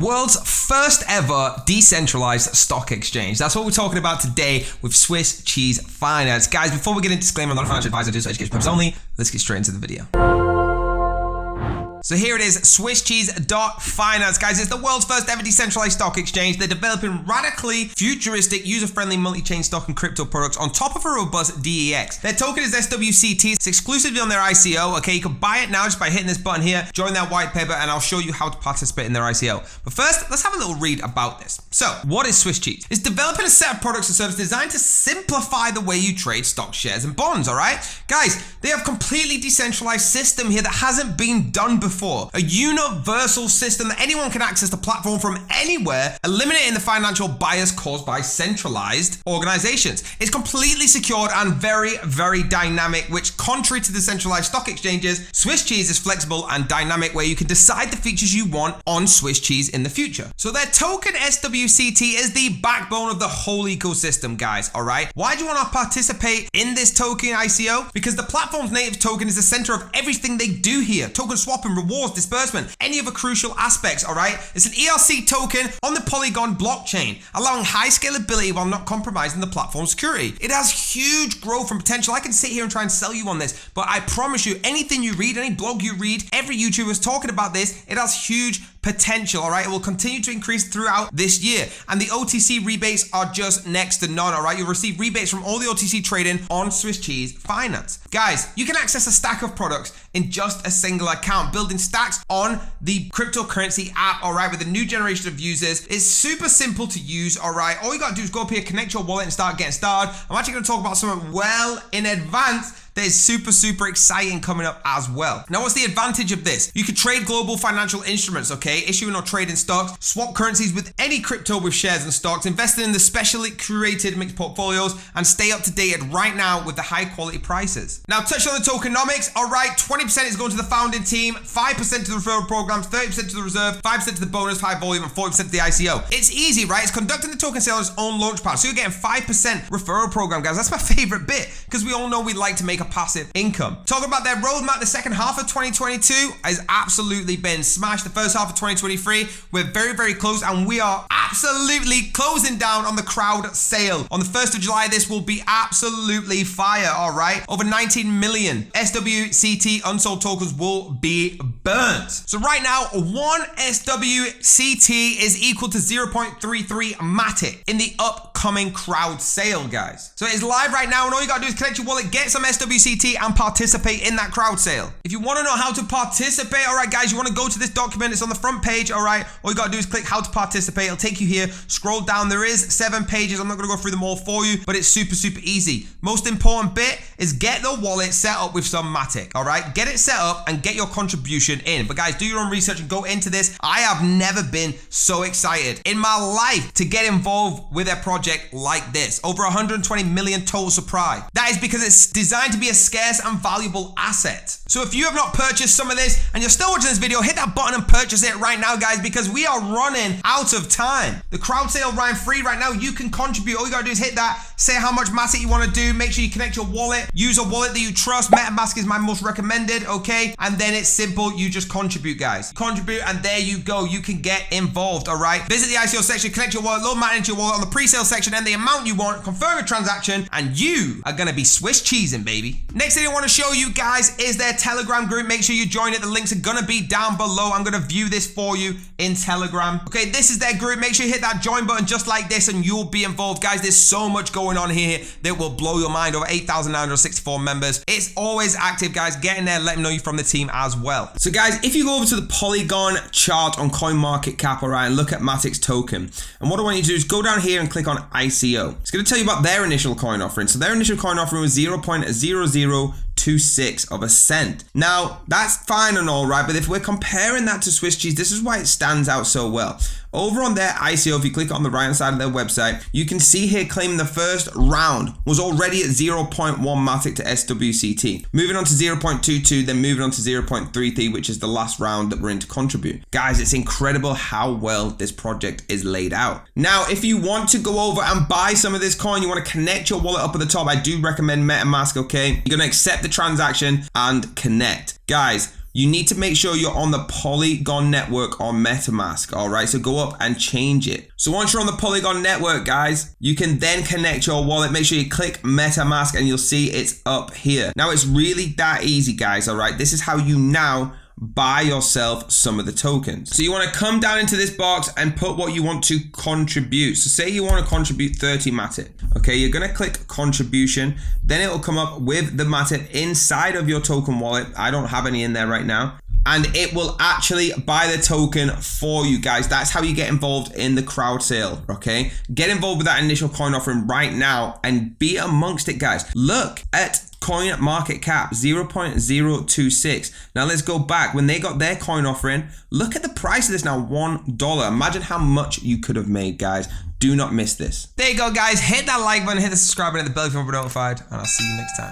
world's first ever decentralized stock exchange. That's what we're talking about today with Swisscheese.finance. Guys, before we get into disclaimer, I'm not a financial advisor, just education purposes only. Let's get straight into the video. So here it is, Swisscheese.finance. Guys, it's the world's first ever decentralized stock exchange. They're developing radically futuristic, user-friendly multi-chain stock and crypto products on top of a robust DEX. Their token is SWCT. It's exclusively on their ICO. Okay, you can buy it now just by hitting this button here, join that white paper, and I'll show you how to participate in their ICO. But first, let's have a little read about this. So, what is Swisscheese? It's developing a set of products and services designed to simplify the way you trade stock, shares, and bonds, all right? Guys, they have a completely decentralized system here that hasn't been done before. A universal system that anyone can access the platform from anywhere, eliminating the financial bias caused by centralized organizations. It's completely secured and very, very dynamic, which contrary to the centralized stock exchanges, Swisscheese is flexible and dynamic where you can decide the features you want on Swisscheese in the future. So their token SWCT is the backbone of the whole ecosystem, guys, all right? Why do you want to participate in this token ICO? Because the platform's native token is the center of everything they do here. Token swapping, rewards, disbursement, any other crucial aspects, all right? It's an ERC token on the Polygon blockchain, allowing high scalability while not compromising the platform's security. It has huge growth and potential. I can sit here and try and sell you on this, but I promise you, anything you read, any blog you read, every YouTuber is talking about this. It has huge potential, all right? It will continue to increase throughout this year. And the OTC rebates are just next to none, all right? You'll receive rebates from all the OTC trading on Swisscheese.finance. Guys, you can access a stack of products in just a single account, building stacks on the cryptocurrency app, all right, with a new generation of users. It's super simple to use, all right? All you gotta do is go up here, connect your wallet and start getting started. I'm actually gonna talk about something well in advance that is super exciting coming up as well. Now, what's the advantage of this? You can trade global financial instruments, okay? Issuing or trading stocks, swap currencies with any crypto with shares and stocks, investing in the specially curated mixed portfolios, and stay up to date right now with the high quality prices. Now, touch on the tokenomics. All right, 20% is going to the founding team, 5% to the referral programs, 30% to the reserve, 5% to the bonus, high volume, and 40% to the ICO. It's easy, right? It's conducting the token sale on its own launchpad. So you're getting 5% referral program, guys. That's my favorite bit because we all know we like to make a passive income. Talking about their roadmap, the second half of 2022 has absolutely been smashed. The first half of 2023, we're very close, and we are absolutely closing down on the crowd sale. On the 1st of July, this will be absolutely fire, all right? Over 19 million SWCT unsold tokens will be burnt. So right now, one SWCT is equal to 0.33 Matic in the upcoming crowd sale, guys. So it is live right now, and all you gotta do is connect your wallet, get some SWCT, and participate in that crowd sale. If you want to know how to participate, all right, guys, you want to go to this document. It's on the front page, all right? All you got to do is click how to participate. It'll take you here. Scroll down. There is 7 pages. I'm not going to go through them all for you, but it's super easy. Most important bit is get the wallet set up with some Matic, all right? Get it set up and get your contribution in. But guys, do your own research and go into this. I have never been so excited in my life to get involved with a project like this. Over 120 million total supply. That is because it's designed to be a scarce and valuable asset. So if you have not purchased some of this and you're still watching this video, hit that button and purchase it right now, guys, because we are running out of time. The crowd sale ran free right now. You can contribute. All you gotta do is hit that, say how much Matic you want to do, make sure you connect your wallet, use a wallet that you trust. MetaMask is my most recommended, okay? And then it's simple, you just contribute, guys. Contribute, and there you go. You can get involved, all right? Visit the ICO section, connect your wallet, load Matic into your wallet on the pre-sale section, and the amount you want, confirm a transaction, and you are gonna be Swiss cheesing, baby. Next thing I want to show you guys is their Telegram group. Make sure you join it. The links are gonna be down below. I'm gonna view this for you in Telegram. Okay, this is their group. Make sure you hit that join button just like this and you'll be involved. Guys, there's so much going on here that will blow your mind. Over 8,964 members. It's always active, guys. Get in there, let them know you're from the team as well. So guys, if you go over to the Polygon chart on CoinMarketCap, all right, and look at Matic's token, and what I want you to do is go down here and click on ICO. It's gonna tell you about their initial coin offering. So their initial coin offering was 0.0026 of a cent. Now, that's fine and all right, but if we're comparing that to Swisscheese, this is why it stands out so well. Over on their ICO, if you click on the right hand side of their website, you can see here claiming the first round was already at 0.1 Matic to SWCT. Moving on to 0.22, then moving on to 0.33, which is the last round that we're in to contribute. Guys, it's incredible how well this project is laid out. Now, if you want to go over and buy some of this coin, you want to connect your wallet up at the top, I do recommend MetaMask, okay? You're going to accept the transaction and connect. Guys, you need to make sure you're on the Polygon network on MetaMask. All right, so go up and change it. So once you're on the Polygon network, guys, you can then connect your wallet. Make sure you click MetaMask and you'll see it's up here. Now it's really that easy, guys. All right, this is how you now buy yourself some of the tokens. So you want to come down into this box and put what you want to contribute. So say you want to contribute 30 Matic. Okay, you're going to click contribution. Then it will come up with the Matic inside of your token wallet. I don't have any in there right now. And it will actually buy the token for you guys. That's how you get involved in the crowd sale, okay? Get involved with that initial coin offering right now and be amongst it, guys. Look at coin market cap, 0.026. Now let's go back. When they got their coin offering, look at the price of this now, $1. Imagine how much you could have made, guys. Do not miss this. There you go, guys. Hit that like button, hit the subscribe button, hit the bell if you want to be notified, and I'll see you next time.